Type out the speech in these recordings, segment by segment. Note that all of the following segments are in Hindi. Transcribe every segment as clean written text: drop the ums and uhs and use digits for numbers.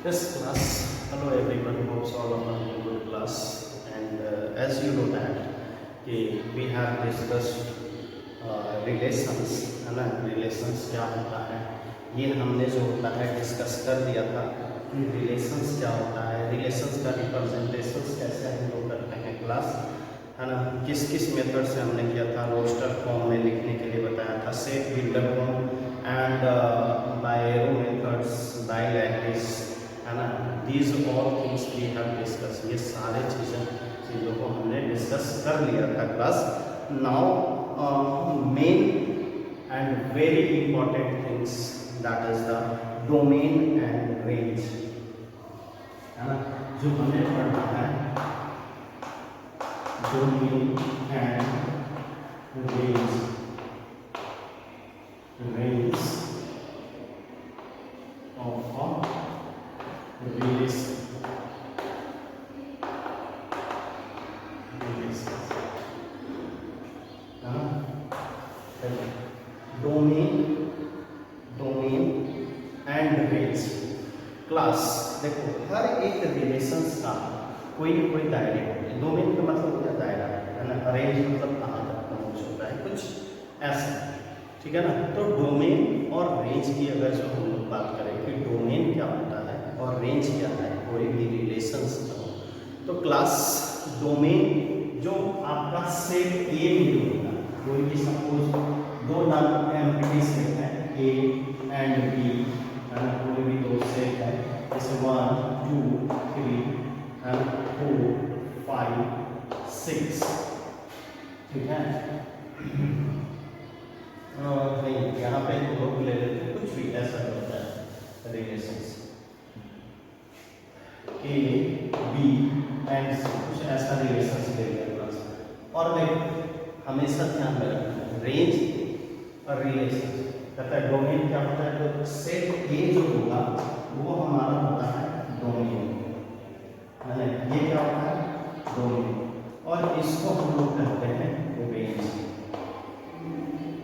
Yes, class. Hello everyone. Hopes all of us in good class. And as you know that we have discussed relations, है ना, relations क्या होता है, ये हमने जो होता है डिस्कस कर दिया था कि relations क्या होता है, relations का रिप्रेजेंटेशंस कैसे हम लोग करते हैं क्लास, है ना, किस किस मेथड से हमने किया था। रोस्टर फॉर्म में लिखने के लिए बताया था, set builder form and by arrow methods, by language, है ना। These all things we have discuss, ये सारे चीज़ों को हमने डिस्कस कर लिया था class. Now main and very important things, that is the domain and range, है ना, जो हमें पढ़ना है। Domain and range of a relation, domain and range. Class देखो, हर एक रिलेशंस का कोई न कोई दायरे होते हैं। डोमेन का मतलब होता है दायरा, है ना। रेंज मतलब कहाँ तक पहुँच होता है, कुछ ऐसा, ठीक है ना। तो डोमेन और रेंज की अगर जो हम लोग बात करें कि डोमेन क्या होता है और रेंज क्या है कोई भी रिलेशंस का, तो क्लास डोमेन जो आपका सेट ए में होगा, कोई भी सपोज दो नाम एम्प्टी सेट है ए एंड बी, है ना, कोई भी दो सेट है जैसे 1 2 3 एंड 4 5 6, ठीक है। नहीं, यहाँ पे लोग ले लेते हैं, कुछ भी ऐसा होता है रिलेशंस ए बी एंड सी, कुछ ऐसा रिलेशंस ले लिया क्लास। और देखो हमेशा ध्यान में रखना, रेंज और रिलेशन कहता है डोमेन क्या होता है, तो सेट ए जो होगा वो हमारा होता है डोमेन, है ना। ये क्या होता है डोमेन, और इसको हम लोग कहते हैं रेंज,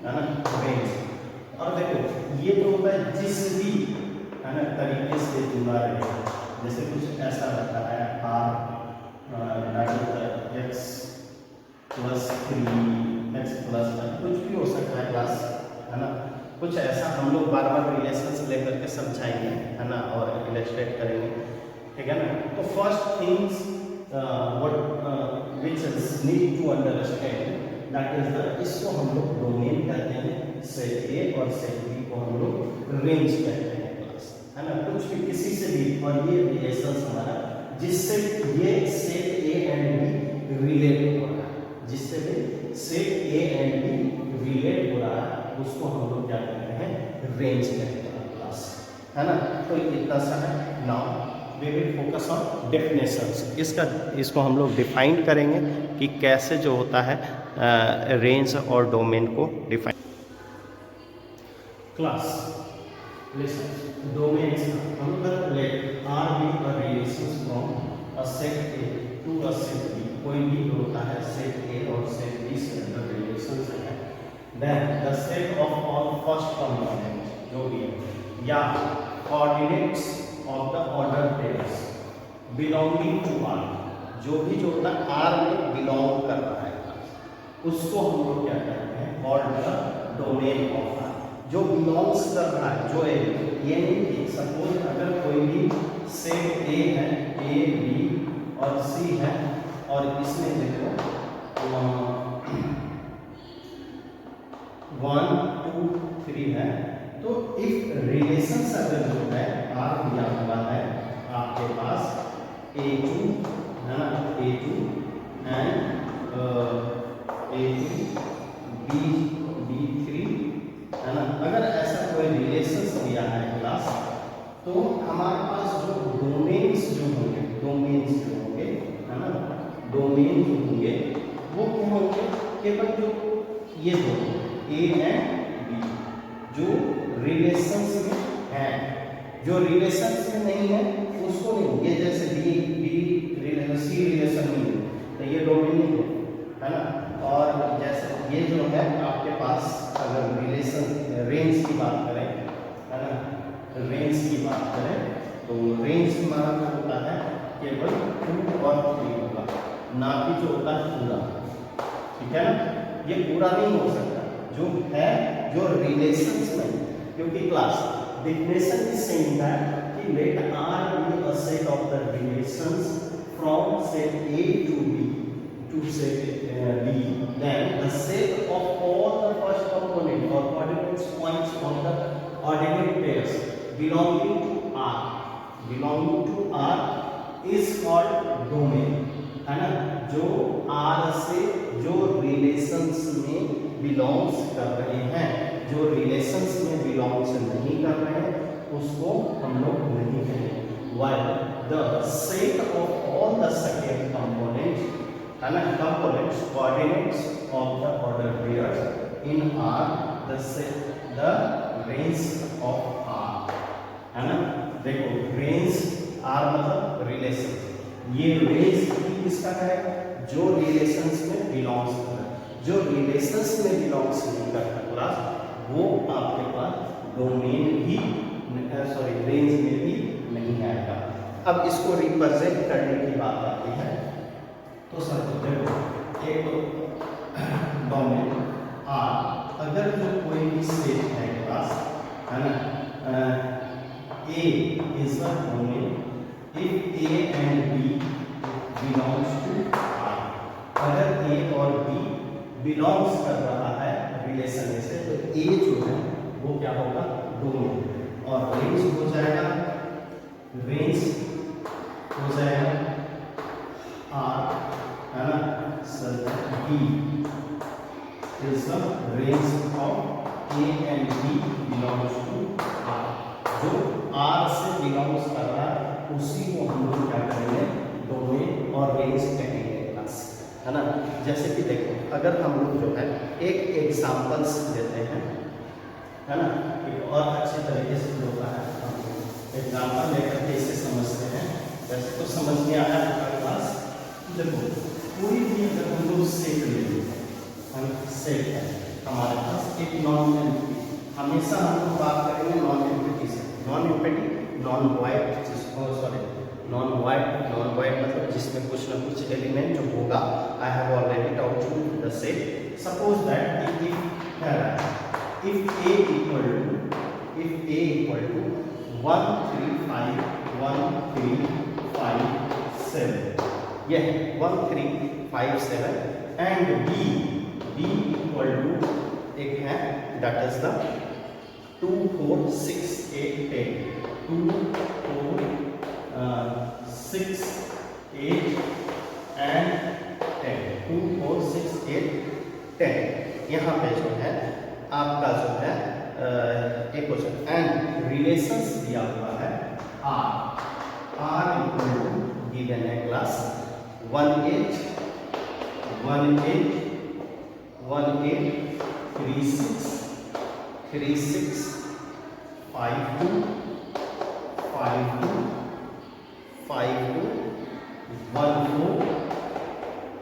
है ना, रेंज। और देखो ये जो होता है जिस भी, है ना, तरीके से जुड़ा रहेगा, जैसे कुछ ऐसा रहता है R X plus 3 X plus 1, कुछ भी हो सकता है क्लास, है ना। कुछ ऐसा हम लोग बार बार रिलेशंस लेकर के समझाएंगे, है ना, और इलस्ट्रेट करेंगे, ठीक है ना। तो first things what which is need to understand, that is the, इसको हम लोग डोमेन कहते हैं सेट ए, और सेट बी को हम लोग रेंज कहते हैं क्लास, है ना। कुछ भी किसी से भी, और ये रिलेशंस हमारा जिससे ये set A and B relate हो रहा है, जिससे भी set A and B relate हो रहा है, उसको हम लोग क्या कहते हैं, रेंज कहते हैं क्लास, है ना। तो इतना सा है। Now we will focus on definitions, इसको हम लोग डिफाइन करेंगे कि कैसे जो होता है रेंज और डोमेन को डिफाइन। क्लास लिसन, डोमेन्स हम लोग let R be a relations from a set A to a set B, कोई भी होता है सेट ए और सेट बी से अंदर रिलेशंस है, then the set of all first component जो भी है, या coordinates of the order pairs belonging to R, जो भी जो होता है आर में बिलोंग कर रहा है, उसको हम लोग क्या कहते हैं, called the domain of R. जो बिलोंग्स कर रहा है, जो है ये नहीं कि सपोज अगर कोई भी सेट ए है, ए बी और सी है, और इसमें देखो 1 2 3 है, तो इफ रिलेशंस अगर जो है आर दिया हुआ है आपके पास A2, है ना, A2 एंड A2 B3, है ना। अगर ऐसा कोई रिलेशंस दिया है क्लास, तो हमारे पास जो डोमेन्स जो होंगे, है ना, डोमेन जो होंगे वो क्या होंगे, केवल जो ये दो ए एंड बी जो रिलेशंस में है, जो रिलेशंस में नहीं है उसको नहीं, ये जैसे सी रिलेशन में है तो ये डोमेन नहीं है ना। और जैसे ये जो है आपके पास अगर रिलेशन रेंज की बात करें, है ना, रेंज की बात करें तो रेंज हमारा जो होता है केवल 2 और 3 होगा, ना कि जो होता है पूरा। ठीक है ना, ये पूरा नहीं हो सकता जो है, जो रिलेशंस में, क्योंकि class definition is saying that कि let R be a set of the relations from set A to B to set B, then the set of all the first component or coordinates points on the ordinate pairs belonging to R is called domain, है ना। जो R से जो रिलेशंस में बिलोंग्स कर रहे हैं, जो रिलेशंस में बिलोंग्स नहीं कर रहे हैं उसको हम लोग नहीं कहेंगे। while the set of all the second components, है ना, components coordinates of the order pairs in R the set the range of R, है ना। देखो रेंज R मतलब रिलेशन, ये रेंज किसका है, जो रिलेशंस में बिलोंग्स कर रहा है। जो रिलेशंस में बिलोंग्स नहीं करता क्लास वो आपके पास डोमेन भी रेंज में भी नहीं आएगा। अब इसको रिप्रेजेंट करने की बात आती है, तो सर देखो एक डोमेन R अगर जो कोई भी सेट है क्लास, है ना, A is a domain if A and B belongs to R। अगर A और B बिलोंग्स कर रहा है रिलेशन में से, तो A जो है वो क्या होगा, डोमेन, और रेंज हो जाएगा R, है ना, sir B is the range of A and B belongs to R। जो R से बिलोंग्स कर रहा है उसी को हम लोग क्या करेंगे, डोमेन और रेंज कहेंगे क्लास, है ना। जैसे कि देखो अगर हम लोग जो है एक एग्जांपल्स देते हैं, है ना, एक और अच्छी तरीके से होता है, हम एग्जांपल लेकर के इसे समझते हैं। वैसे तो समझ में आया हमारे पास। देखो कोई भी अगर हम लोग सेट ले लेते हैं, सेट है हमारे पास एक नॉन एम्प्टी, हमेशा हम लोग बात करेंगे नॉन एम्प्टी से। Non empty non void, non void मतलब जिसमें कुछ ना कुछ एलिमेंट होगा। I have already told you the set. Suppose that if A equal to 1 3 5 1 3 5 7, यह 1 3 5 7 एंड B equal to एक है that is the 2 4 6 8 10, 2 4 6 8 and 10, 2 4 6 8 10। यहाँ पे जो है आपका जो है एक क्वेश्चन एंड रिलेशंस दिया हुआ है R इक्वल टू गिवन है क्लास 1 8 1 8 1 8 3 6 3 6 5 2 5 2 5 2 1 4,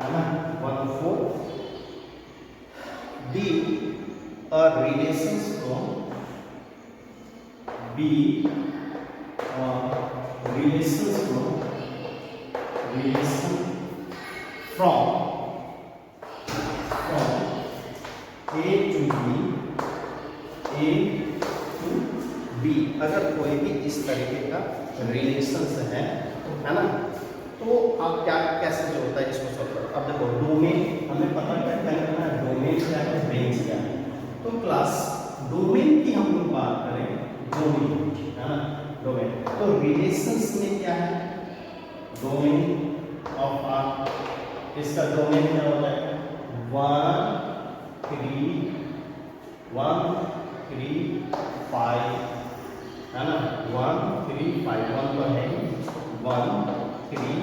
है ना, 1 4 D relations from B relations from A to B, अगर कोई भी इस तरीके का रिलेशंस है ना, तो आप क्या कैसे जो होता है इसको सॉल्व करो। अब देखो डोमेन हमें पता क्या करना है, डोमेन क्या है, रेंज क्या है। तो क्लास डोमेन की हम लोग बात करें, डोमेन है ना, डोमेन तो रिलेशंस में क्या है, डोमेन ऑफ आर, इसका डोमेन क्या होता है 1 3 5, है ना, 1 3 5 1 तो है 1 3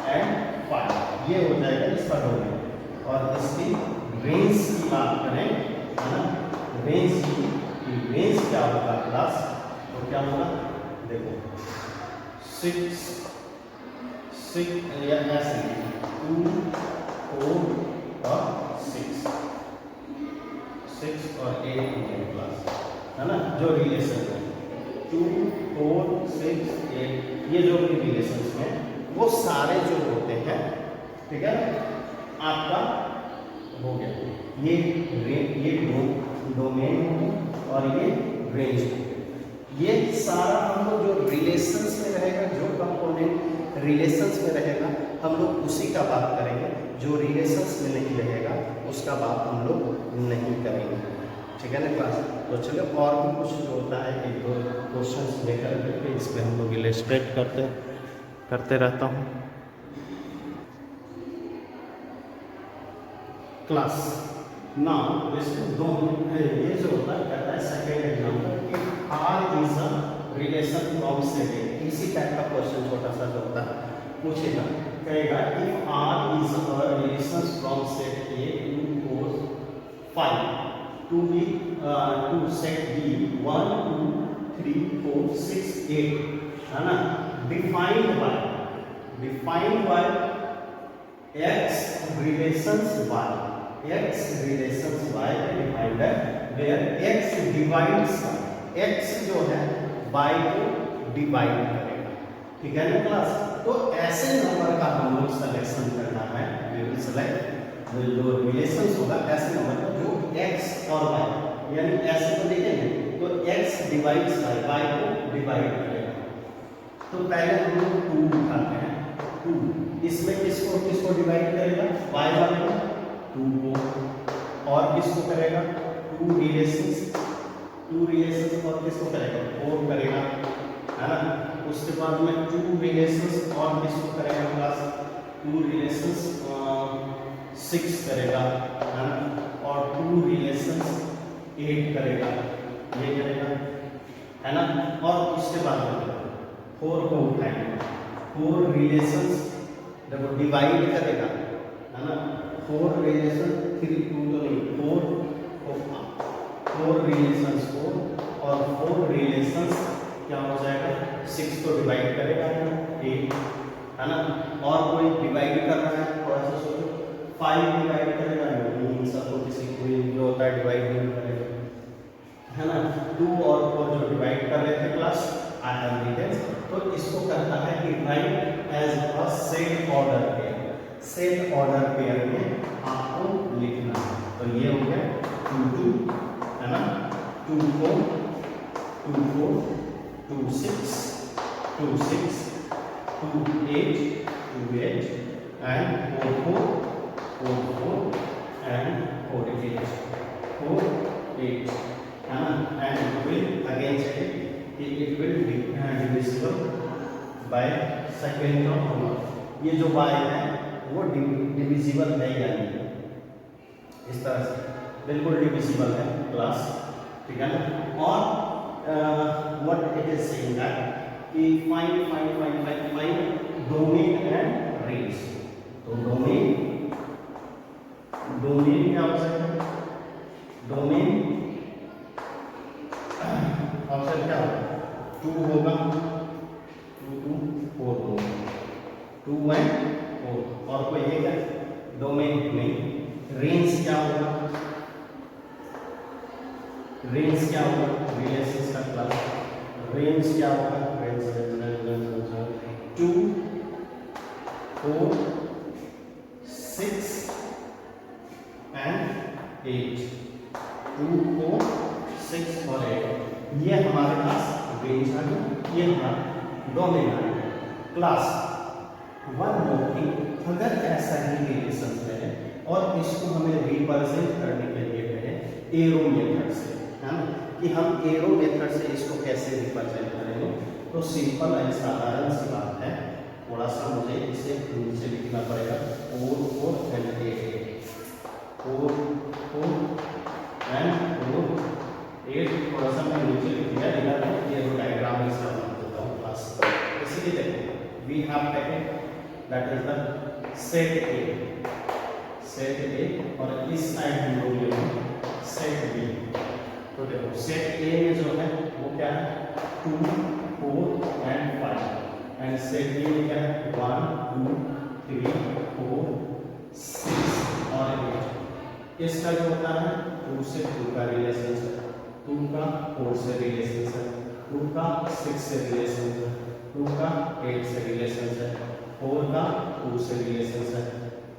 एंड 5, ये हो जाएगा इसका डोमेन। और इसकी रेंज की बात करें, है ना, रेंज क्या होगा क्लास, तो क्या होगा देखो 6 या ऐसे 2 4 और 6 और 8 क्लास, है ना, जो रिलेशन है 2 4 6 8 ये जो भी रिलेशंस हैं वो सारे जो होते हैं, ठीक है, आपका हो गया। ये डोमेन और ये रेंज हो गया। ये सारा हम लोग जो रिलेशंस में रहेगा, जो कंपोनेंट रिलेशंस में रहेगा, हम लोग उसी का बात करेंगे। जो रिलेशंस में नहीं रहेगा उसका बात हम लोग नहीं करेंगे, ठीक है ना क्लास। तो चलो और भी कुछ जो होता है एक दो क्वेश्चंस लेकर के इस पर हम लोग इलस्ट्रेट करते रहता हूँ क्लास। नाउ ये जो होता है कहता है सेकेंड एग्जाम्पल कि R is a relation from set. इसी टाइप का क्वेश्चन छोटा सा जो होता है पूछेगा, कहेगा if R is a relation from set A 2 4 5 to set B 1 2 3 4 6 8, है ना। Defined by x relations y defined है वेयर x डिवाइड्स x जो है y को डिवाइड करेगा, ठीक है ना क्लास। तो ऐसे नंबर का हम लोग सिलेक्शन करना है। वी विल सेलेक्ट जो रिलेशंस होगा ऐसे नंबर का जो x और y, यानी ऐसे को देखेंगे तो x डिवाइड्स y को डिवाइड करेगा। तो पहले हम लोग 2 उठाते हैं। 2 इसमें किसको डिवाइड करेगा? y वाले को 2 को, और किसको करेगा? 2 रिलेशंस और किसको करेगा? 4 करेगा, है ना। उसके बाद में 2 रिलेशंस और किसको करेगा क्लास? 2 रिलेशंस 6 करेगा, है ना। और 2 रिलेशंस 8 करेगा, ये करेगा, है ना। और उसके बाद में 4 को उठाएंगे। 4 रिलेशंस देखो डिवाइड करेगा, है ना। 4 रिलेशन 3 2 तो नहीं 4 रिलेशंस 4 और 4 रिलेशंस क्या हो जाएगा? 6 को डिवाइड करेगा 8, है ना। और कोई डिवाइड कर रहा है, थोड़ा सा सोचो। 5 डिवाइड करेगा, इन सबको किसी कोई जो होता है डिवाइड नहीं करेगा, है ना। 2 और 4 जो डिवाइड कर रहे थे क्लास, आई हैव रिटन। तो इसको करता है कि right as a set order pair. Set order pair में आपको लिखना है। तो ये हो गया 2 2, है ना। 2 4 2 4 2 6 2 6 2 8 2 8 and 4 4 4 4 and 4 8 4 8, है ना। and it will again check it will be divisible by second term। ये जो y है वो डिविजिबल है या नहीं, इस तरह से बिल्कुल डिविजिबल है क्लास, ठीक है ना। और what it is saying that कि फाइंड डोमेन एंड रेंज। तो डोमेन क्या हो सकता है? डोमेन ऑप्शन क्या होगा? 2 होगा, 2 2 4 होगा, 2 1 4, और कोई एक है डोमेन नहीं। रेंज क्या होगा? रिलेशंस का क्लास रेंज क्या होगा? रेंज 2 4 6 and 8, 2 4 6 और 8, ये हमारे पास रेंज आ गया, ये हमारा डोमेन आ गया क्लास। वन मोर थिंग, अगर ऐसा ही रिलेशन है और इसको हमें रिप्रेजेंट करने के लिए कहें एरो मेथड से, है ना, कि हम एरो मेथड से इसको कैसे रिप्रेजेंट करेंगे, तो सिंपल एंड साधारण सी बात है। थोड़ा सा मुझे इसे नीचे लिखना पड़ेगा। 4 4 एंड 8 4 4 एंड 4 8, थोड़ा सा मैं नीचे लिख दिया, इधर ये डायग्राम इसका बना देता हूँ क्लास। इसीलिए देखो we have taken that is the set A और इस साइड हम लोग लेंगे सेट बी। तो देखो सेट ए में जो है वो क्या है? 2 4 एंड 5, एंड सेट बी में क्या है? 1 2 3 4 6 और 8। इसका जो होता है 2 से 2 का रिलेशन है, 2 का 4 से रिलेशन है, 2 का 6 से रिलेशन है, 2 का 8 से रिलेशन है, 4 का 2 से रिलेशन है,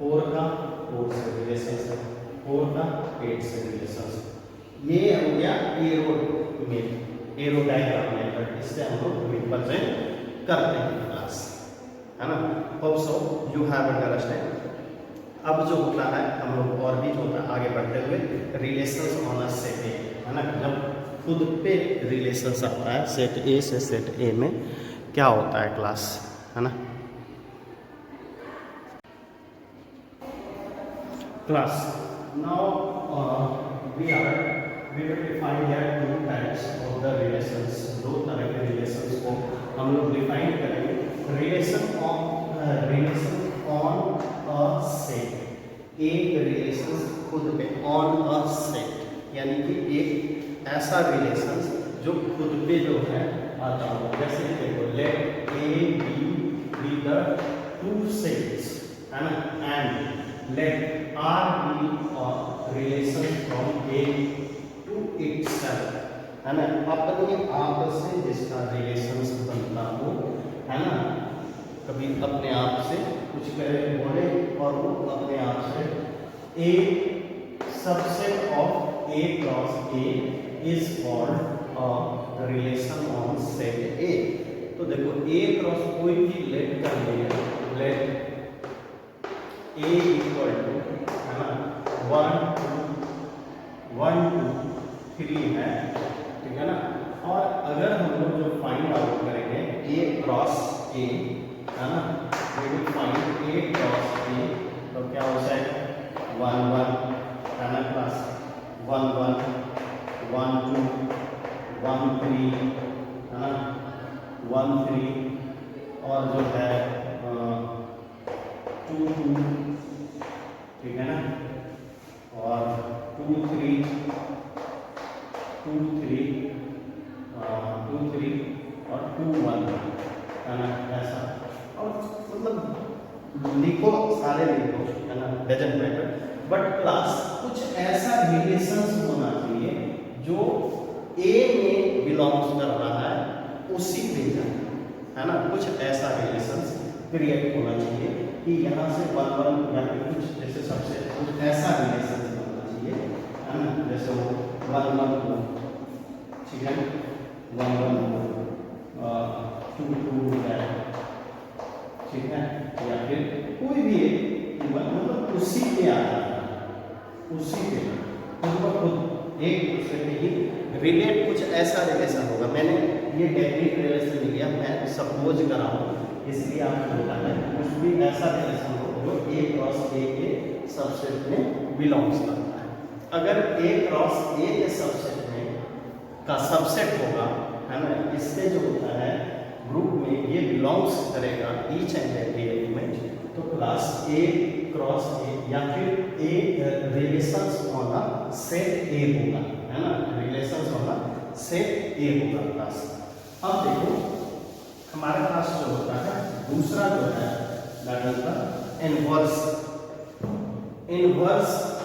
4 का 4 से रिलेशन है, 4 का 8 से रिलेशन है। ये हो गया एरो डायग्राम मेथड, इससे हम लोग रिप्रेजेंट करते हैं क्लास, है ना। Hope so you have understand. अब जो होता है हम लोग और भी जो होता है आगे बढ़ते हुए रिलेशंस ऑन अ सेट ए, है ना। जब खुद पे रिलेशंस आता है सेट ए से सेट ए में क्या होता है क्लास, है ना। Class now we will define here two types of the relations, दो तरह के रिलेशंस को हम लोग डिफाइन करेंगे। रिलेशन ऑन अ सेट, एक रिलेशन खुद पे ऑन अ सेट, यानी कि एक ऐसा रिलेशन जो खुद पे जो है आता हो। जैसे देखो let A B the two sets, है ना, and let R be a relation from A itself, है ना। अपने आप से जिसका रिलेशंस बनता हो, है ना, कभी अपने आप से कुछ करे बोले और वो अपने आप से A subset of A cross A is called a relation on set A. तो देखो ए क्रॉस कोई भी लेट कर लिया, लेट ए इक्वल टू, है ना, 1 2 3 है, ठीक है ना। और अगर हम लोग जो फाइंड आउट करेंगे ए क्रॉस ए, है ना, we will find A cross A, तो क्या हो जाएगा 1 1, है ना, क्लास 1 1 1 2 1 3, है ना, 1 3, और जो है 2 2, ठीक है ना, और 2 3 2 3 2 3 और 2 1, है ना, ऐसा। और मतलब लिखो, सारे लिखो, है ना, डजंट मैटर, बट क्लास कुछ ऐसा रिलेशंस होना चाहिए जो ए में बिलोंग्स कर रहा है उसी पे जाए, है ना। कुछ ऐसा रिलेशंस क्रिएट होना चाहिए कि यहाँ से 1 1 या फिर कुछ जैसे सबसे कुछ ऐसा रिलेशन होना चाहिए, है ना, जैसे वो 1 1 2, ठीक है, 1 1 2 2 है, ठीक है, या फिर कोई भी मतलब उसी पे आ जाता है, उसी पे खुद एक दूसरे पे ही रिलेट, कुछ ऐसा रिलेशन होगा। मैंने ये डेफिनेट रिलेशन लिया, मैं सपोज कर रहा हूँ, इसलिए आपको बताना है कुछ भी ऐसा रिलेशन हो जो ए क्रॉस ए के सबसेट में बिलोंग्स करता है। अगर ए क्रॉस ए के सबसेट में का सबसेट होगा, है ना, इससे जो होता है ग्रुप में ये बिलोंग्स करेगा ईच एंड एवरी एलिमेंट, तो क्लास ए क्रॉस ए या फिर A relations on a set A होगा, है ना, relations on a set A होगा क्लास। अब देखो हमारे पास जो होता है दूसरा जो है that is the inverse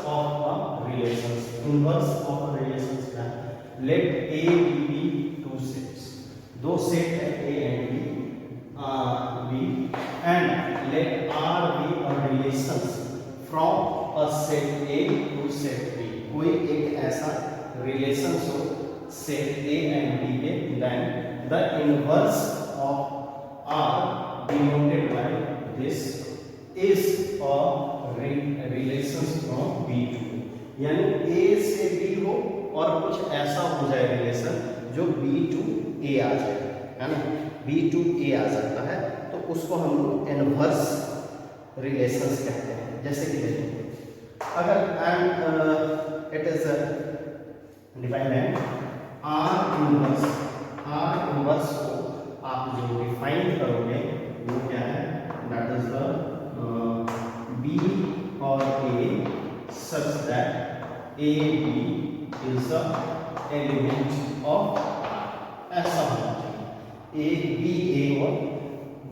of a relations. Inverse of a relations क्या है? Let A B two sets, दो सेट है A and B, and let R be a relations from a set A to set B. कोई एक ऐसा रिलेशन हो सेट ए एंड बी के, then the inverse of R denoted by this is a relation from B to, यानी A से B हो और कुछ ऐसा हो जाए रिलेशन जो B to A आ जाए, है ना, B to A आ जाता है, तो उसको हम लोग इनवर्स रिलेशंस कहते हैं। जैसे कि देखिए अगर it is defined and R inverse को आप जो डिफाइन करोगे वो क्या है, दैट इज द बी और A such that A B is the element of, ऐसा होना चाहिए ए बी ए और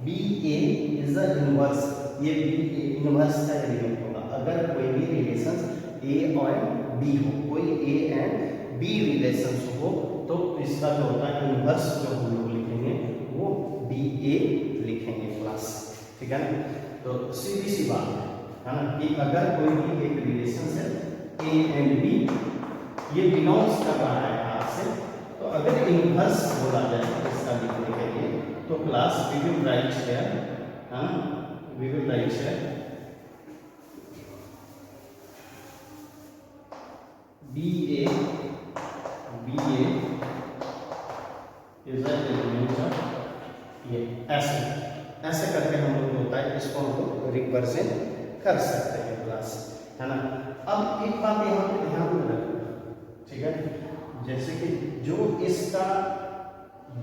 B A is the inverse, ये बी ए इनवर्स का एलिमेंट होगा। अगर कोई भी रिलेशन ए और बी हो, कोई ए एंड बी रिलेशंस हो तो इसका जो होता है इनवर्स जो हम लोग लिखेंगे वो बी ए लिखेंगे क्लास, ठीक है ना। तो सीधी सी बात है ना कि अगर कोई भी एक रिलेशन है ए एंड बी, ये बिलोंग्स कर रहा है आर से, तो अगर इनवर्स बोला जाए इसका लिखने के लिए तो class we will write here, हाँ we will write here B A is an element of ये, ऐसे करके हम लोग होता है इसको हम लोग रिप्रेजेंट कर सकते हैं क्लास, है ना। अब एक बात यहाँ पे ध्यान में रखना, ठीक है, जैसे कि जो इसका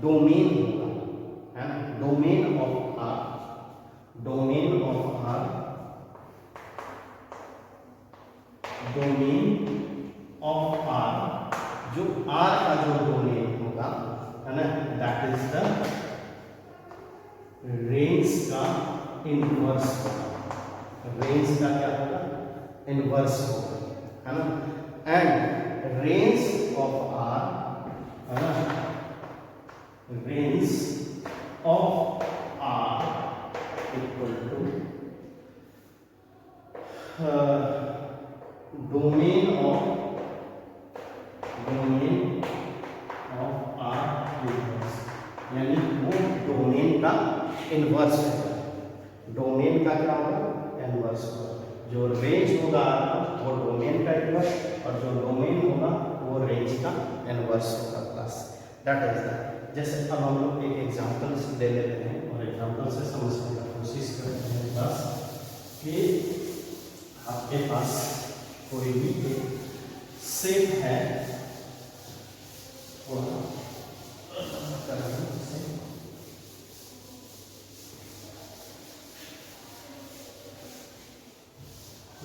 डोमेन होगा, है ना, domain of R domain of R जो आर का जो डोमेन होगा, है ना, दैट इज द रेंज का इनवर्स होगा, रेंज का क्या होगा, इनवर्स होगा, है ना। एंड रेंज ऑफ आर, है ना, range of R equal to domain of R inverse, यानी वो डोमेन का इनवर्स है, डोमेन का क्या होगा, इनवर्स होगा। जो रेंज होगा वो डोमेन का इनवर्स और जो डोमेन होगा वो रेंज का इनवर्स होगा क्लास, दैट इज दैट। जैसे अब हम लोग एक एग्जांपल ले लेते हैं और एग्जांपल से समझने की कोशिश करते हैं क्लास कि आपके पास कोई भी एक सेट है,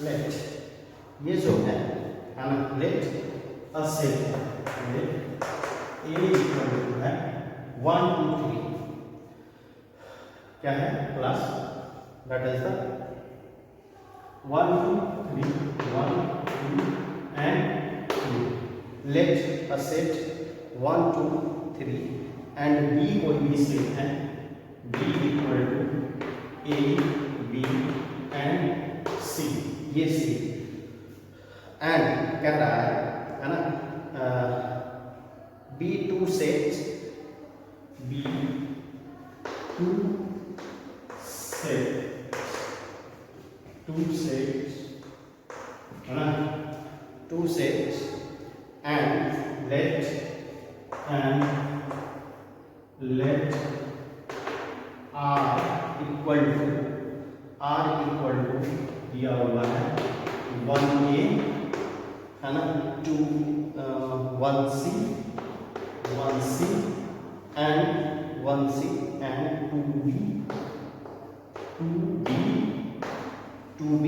लेट ये जो है ना, लेट अ सेट है, लेट ए इक्वल टू है 1 2 3, क्या है class, that is the 1 2 3 1 2 and 3, let a set 1 2 3 and B कोई भी सेट है, B equal to A B and C, ये सी एंड कह रहा है ना, be two sets, be two sets, है ना, two sets and let R equal to दिया हुआ है 1a, है ना, 1c and 2b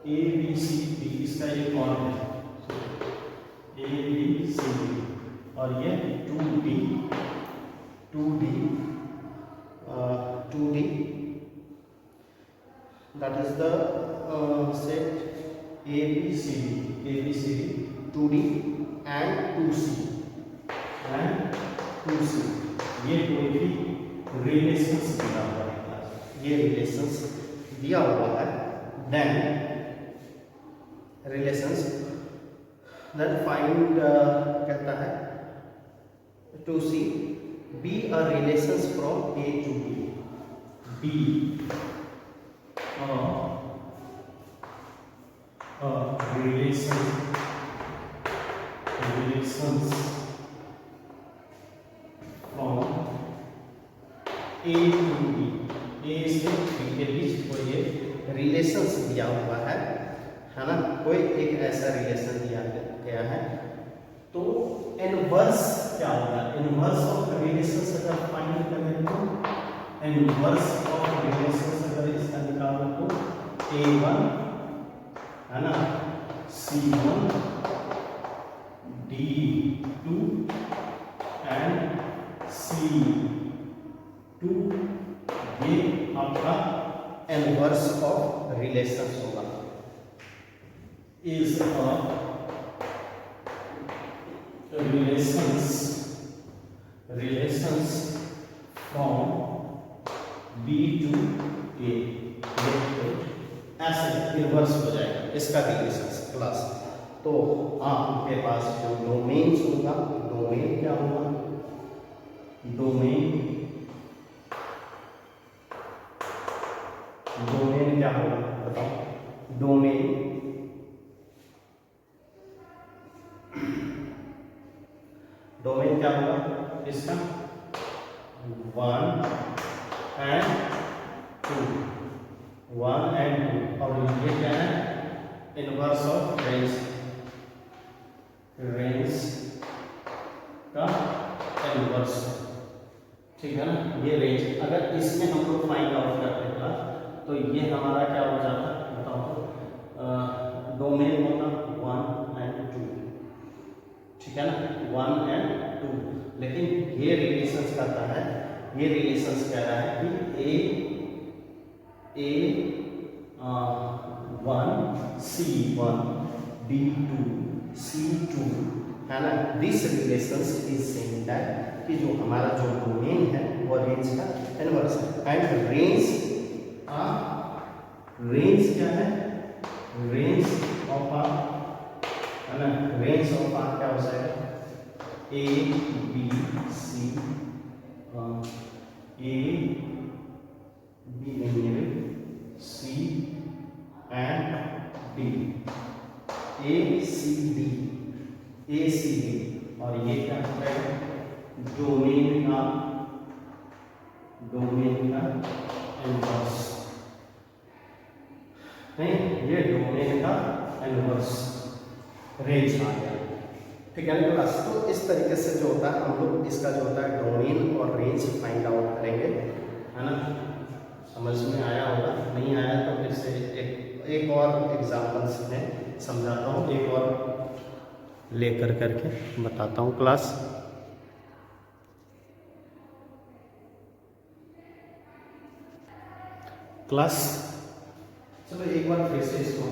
A B C D, इसका ये कौन है, ए बी सी डी, और ये 2d that is the set ABCD 2d and 2c ये कोई भी रिलेशंस दिया हुआ है, ये रिलेशंस दिया हुआ है, देन रिलेशंस देन फाइंड कहता है to C be a relations from A to B relations from A to B, A से B के बीच कोई एक रिलेशंस दिया हुआ है ना, कोई एक ऐसा रिलेशन दिया गया है, तो इनवर्स क्या होगा, इनवर्स ऑफ रिलेशंस अगर फाइंड करें तो इनवर्स ऑफ रिलेशंस अगर इसका निकालो तो A1, है ना, C1 D2 एंड C2, ये आपका इनवर्स ऑफ रिलेशंस होगा, is a relations from B to A, ऐसे इन्वर्स हो जाएगा इसका रिलेशंस क्लास। तो आपके पास जो डोमेन्स होगा, डोमेन क्या होगा, डोमेन क्या होगा बताओ, डोमेन क्या होगा इसका 1 and 2, 1 and 2, और ये क्या है, इनवर्स ऑफ रेंज का इनवर्स, ठीक है ना। ये रेंज अगर इसमें हम लोग फाइंड आउट करते हैं तो ये हमारा क्या हो जाता है बताओ, तो डोमेन होता 1 and 2, ठीक है ना, 1 and 2। लेकिन ये रिलेशंस करता है, ये रिलेशंस कह रहा है कि A1 C1 B2 C2, है ना। This relations is saying that कि जो हमारा जो डोमेन है वो रेंज का इनवर्स है। एंड रेंज क्या है, रेंज ऑफ आर, है ना, रेंज ऑफ आर क्या हो जाएगा, A B C C and D, ACD, और ये क्या होता है, डोमेन का इनवर्स नहीं, ये डोमेन का इनवर्स रेंज आ गया, ठीक है ना। तो इस तरीके से जो होता है हम लोग इसका जो होता है डोमेन और रेंज फाइंड आउट करेंगे, है ना। समझ में आया होगा, नहीं आया तो फिर से एक और एग्जाम्पल्स में समझाता हूँ, एक और लेकर करके बताता हूँ क्लास। चलो एक बार फिर से इसको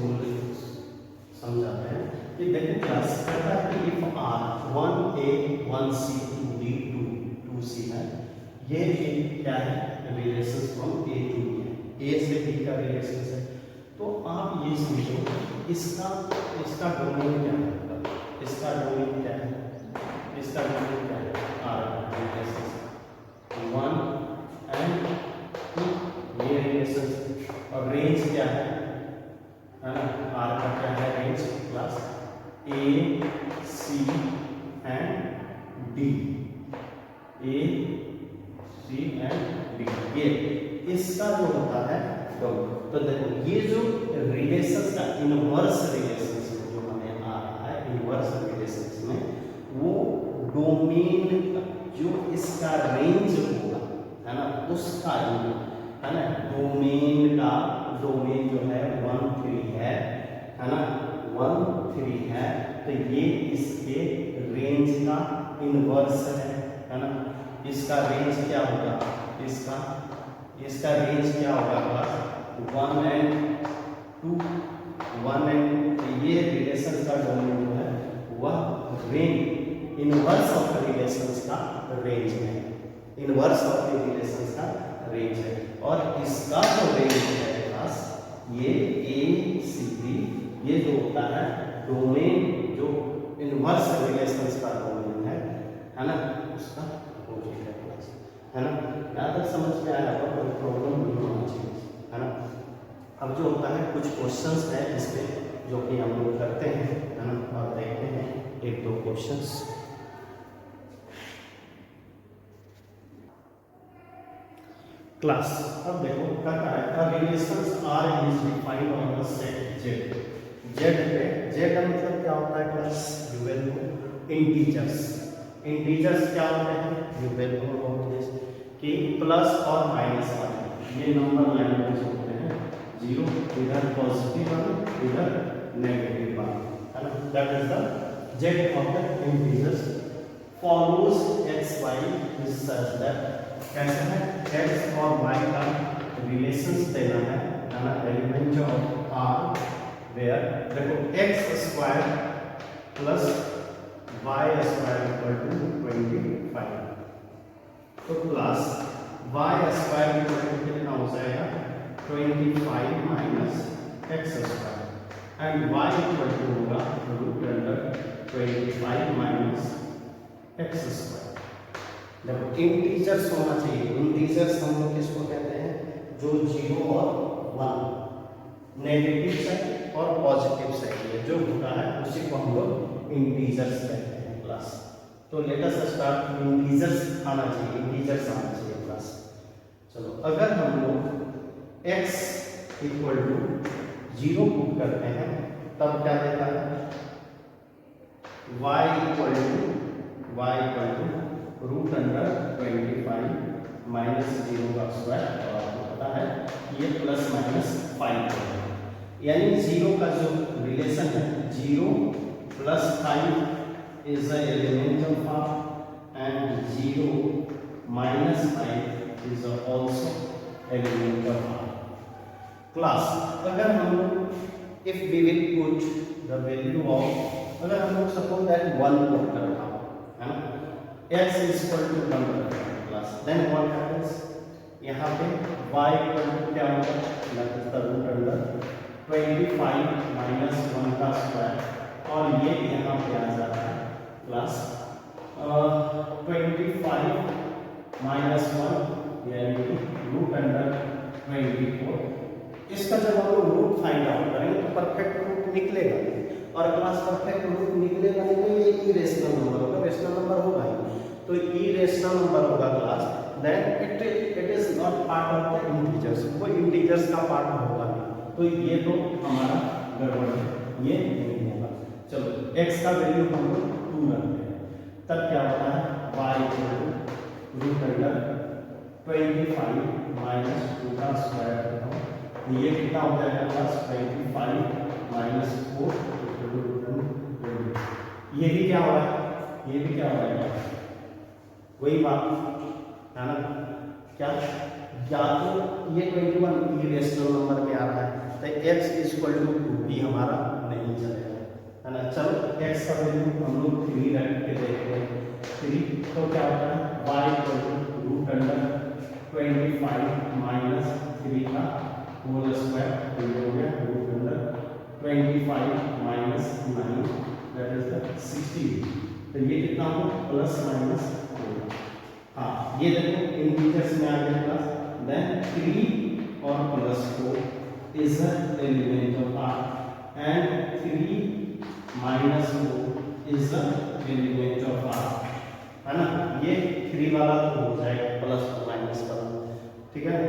समझाते हैं कि देखिए क्लास कहता है कि if are 1A 1C 2D 2C है, ये क्या है, relation from A to B, A से B का रिलेशन है। तो आप ये समझो इसका डोमेन क्या है, इसका डोमेन क्या है, आर रिलेशन 1 and 2, ये रिलेशन, और रेंज क्या है ना, आर का क्या है range, class A C and D, A C and D, ये इसका जो होता है तो देखो ये जो रिलेशंस का इनवर्स रिलेशंस जो हमें आ रहा है, इनवर्स रिलेशंस में वो डोमेन जो इसका रेंज होगा, है ना, उसका है ना, डोमेन जो है 1 3 है ना, 1 3 है, तो ये इसके रेंज का इनवर्स है ना। इसका रेंज क्या होगा, इसका रेंज क्या होगा क्लास 1 and 2, 1 and ये रिलेशन का डोमेन जो है वह रेंज इनवर्स ऑफ रिलेशंस का रेंज है, इनवर्स ऑफ रिलेशंस का रेंज है। और इसका जो रेंज है क्लास ये ACD, ये जो होता है डोमेन जो इनवर्स रिलेशंस का डोमेन है ना, उसका अपोजिट है क्लास, है ना। यहाँ तक समझ में आया होगा, कोई प्रॉब्लम नहीं होना चाहिए, है ना। अब जो होता है कुछ क्वेश्चंस है इसमें जो कि हम लोग करते हैं, है ना, और देखते हैं 1-2 क्वेश्चंस। क्लास अब देखो क्या है, relations are is defined on the set Z, Z पे, जेड का मतलब क्या होता है class, you will know integers, integers क्या होते हैं, यू विल नो कि प्लस और माइनस वाले ये नंबर लैंग्वेज होते हैं, 0 इधर पॉजिटिव वाले इधर नेगेटिव वाले, है ना। That is the Z of the integers follows X Y is such that, कैसे है, एक्स और वाई का रिलेशंस देना है ना, element of R where where देखो x square plus y square equal to 25, तो plus y square equal to कितना हो जाएगा 25 minus x square and y equal to होगा root under 25 minus x square. देखो इंटीजर्स होना चाहिए, इंटीजर्स हम लोग किसको कहते हैं जो 0 और 1 नेगेटिव साइड और पॉजिटिव साइड है जो होता है उसी को हम लोग इंटीजर्स कहते हैं प्लस। तो लेट अस स्टार्ट, इंटीजर्स आना चाहिए, इंटीजर्स आना चाहिए प्लस। चलो अगर हम लोग x इक्वल टू 0 पुट करते हैं तब क्या देता है y equal to root under 25 minus 0 का स्क्वायर, और आपको पता है ये प्लस माइनस 5 है, यानी 0 का जो रिलेशन है 0 plus 5 is the element of half and 0 minus 5 is also element of half. Class अगर हम लोग if we will put the value of, अगर हम लोग सपोज दैट 1 पुट करता है ना, x is equal to 1 plus then what happens, यहाँ पे y equal to क्या होगा that is the root under 25 minus 1 का स्क्वायर, और ये यहाँ पे आ जाता है प्लस 25 minus 1 यानी रूट अंडर 24। इसका जब हम लोग रूट फाइंड आउट करेंगे तो परफेक्ट रूट निकलेगा, और क्लास परफेक्ट रूट निकलेगा नहीं तो ये इरेशनल नंबर होगा, रेशनल नंबर होगा ही, तो इरेशनल नंबर होगा class, then it is not part of the integers, वो इंटीजर्स का पार्ट होगा नहीं, तो ये तो हमारा गड़बड़ है, ये नहीं होगा। चलो x का वैल्यू हम लोग 2 रखते हैं, तब क्या होता है y equal to root under 25 minus 2 का स्क्वायर करता हूँ, ये कितना हो जाएगा प्लस 25 माइनस 4, ये भी क्या हो रहा है, ये भी क्या हो रहा है, वही बात है ना, क्या या तो ये 21 इरेशनल नंबर में आ रहा है तो x इक्वल टू 2 भी हमारा नहीं चलेगा, है ना। चलो x का वैल्यू हम लोग 3 रख के देखते हैं, 3 तो क्या होता है y equal to root under 25 minus 3 का होल स्क्वायर, हो गया root under 25 minus 9 that is the 16, तो ये कितना होगा प्लस माइनस होगा। हाँ ये देखो इंटीजर्स में आ गया प्लस, देन 3 और plus 4 is the element of r and 3 minus 4 is the element of r, है ना। ये 3 वाला तो हो जाएगा प्लस और माइनस वाला, ठीक है।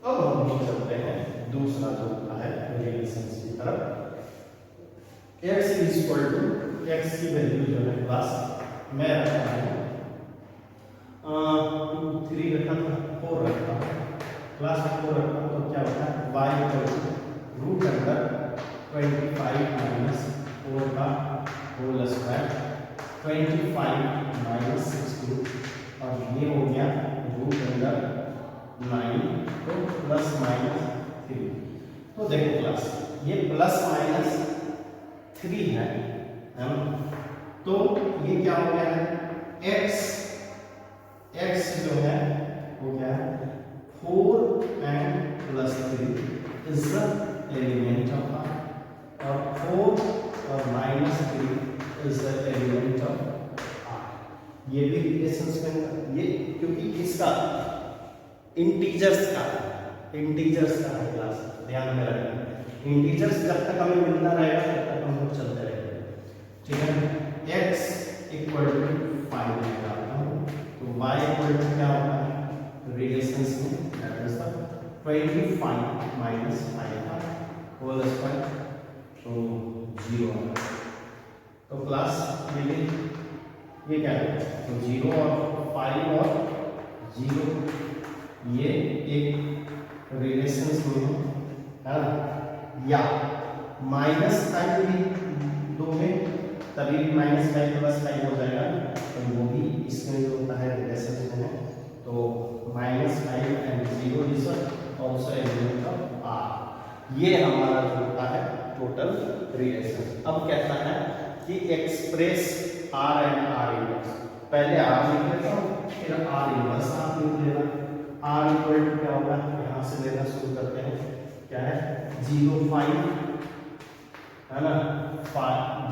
अब हम लोग चलते हैं दूसरा जो है रिलेशंस की तरफ। x is equal to, x की वैल्यू जो है प्लस मैं रखता हूँ 2 3 रखा था 4 रखता हूँ, प्लस 4 रखता हूँ, तो क्या होता है y equal to root under 25 minus 4 का होल स्क्वायर, 25 माइनस 16, और ये हो गया रूट अंडर 9, तो प्लस माइनस 3। तो देखो क्लास ये प्लस माइनस 3 है ना, तो ये क्या हो गया है x जो है वो क्या है 4 and plus 3 is the element of r, और 4 और minus 3 is the element of r। ये भी रिलेशंस में ये क्योंकि इसका इंटीजर्स का है क्लास, ध्यान में रखना, इंटीजर्स जब तक हमें मिलता रहेगा तब तक हम लोग चलते रहेंगे, ठीक है। x इक्वल टू 5 निकालता हूँ, तो y इक्वल टू क्या होगा रिलेशंस में दैट इज द 25 माइनस 5 का होल स्क्वायर, तो 0, तो क्लास ये क्या है, तो 0 और 5 और 0 ये एक रिलेशंस में है ना, या माइनस 5 भी 2 में तभी माइनस 5 प्लस 5 हो जाएगा, तो वो भी इसमें जो होता है रिलेशंस में है, तो minus 5 and 0 is also element of r। ये हमारा जो होता है टोटल रिलेशन। अब कहता है कि express are and are inverse. पहले आर लिख लेता हूँ, फिर आर इनवर्स आप लिख लेना। आर इक्वल टू क्या होगा, यहाँ से लेना शुरू करते हैं, क्या है 0.5 है ना,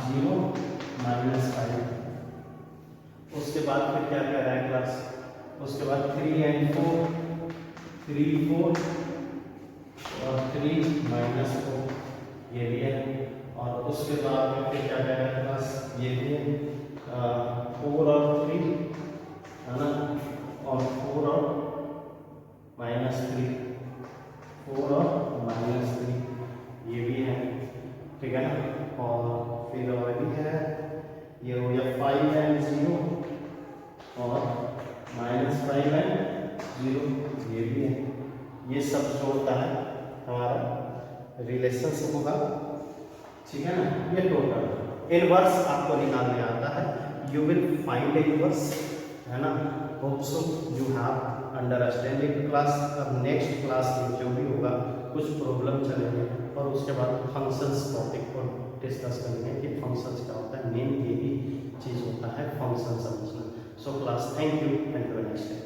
0 -5। उसके बाद फिर क्या कह रहा है क्लास, उसके बाद 3 and 4, 3 4 और 3 -4 ये भी है। और उसके बाद में फिर क्या कह रहा है क्लास, ये भी है 4 और 3 है ना, और 4 और -3, 4 और -3 ये भी है, ठीक है ना। और फिर और भी है, ये हो गया 5 and 0 और -5 and 0 ये भी है। ये सब जोड़ता है हमारा रिलेशनशिप होगा, ठीक है ना। ये टोटल इनवर्स आपको निकालने आता है, यू विल फाइंड इनवर्स, है ना। Hope so you have understanding class. अब नेक्स्ट क्लास में जो भी होगा कुछ प्रॉब्लम चलेंगे और उसके बाद फंक्शंस टॉपिक को डिस्कस करेंगे कि फंक्शंस क्या होता है। मेन यही चीज़ होता है फंक्शन समझना। So class, thank you and have a nice day.